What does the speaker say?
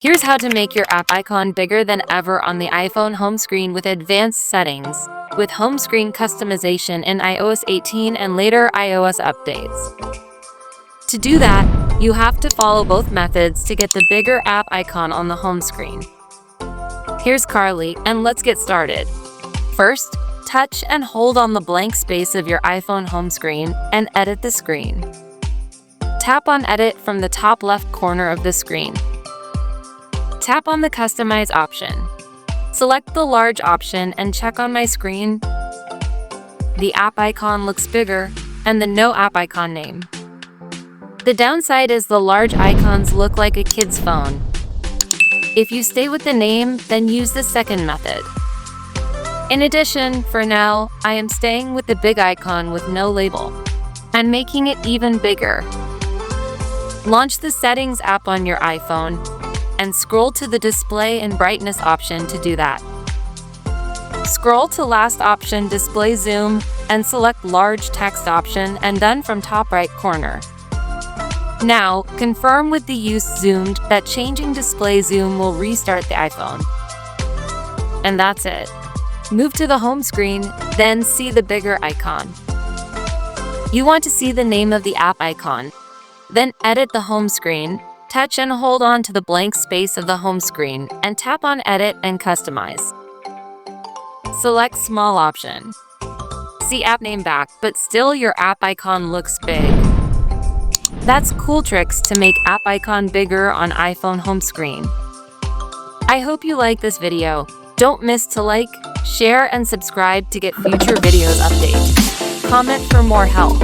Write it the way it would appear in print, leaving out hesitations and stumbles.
Here's how to make your app icon bigger than ever on the iPhone home screen with advanced settings, with home screen customization in iOS 18 and later iOS updates. To do that, you have to follow both methods to get the bigger app icon on the home screen. Here's Carly, and let's get started. First, touch and hold on the blank space of your iPhone home screen and edit the screen. Tap on Edit from the top left corner of the screen. Tap on the Customize option. Select the large option and check on my screen. The app icon looks bigger, and the no app icon name. The downside is the large icons look like a kid's phone. If you stay with the name, then use the second method. In addition, for now, I am staying with the big icon with no label and making it even bigger. Launch the Settings app on your iPhone and scroll to the Display and Brightness option to do that. Scroll to last option, Display Zoom, and select Large Text option and done from top right corner. Now, confirm with the Use Zoomed that changing display zoom will restart the iPhone. And that's it. Move to the home screen, then see the bigger icon. You want to see the name of the app icon. Then edit the home screen, touch and hold on to the blank space of the home screen, and tap on Edit and Customize. Select Small option. See app name back, but still your app icon looks big. That's cool tricks to make app icon bigger on iPhone home screen. I hope you like this video. Don't miss to like, share, and subscribe to get future videos updates. Comment for more help.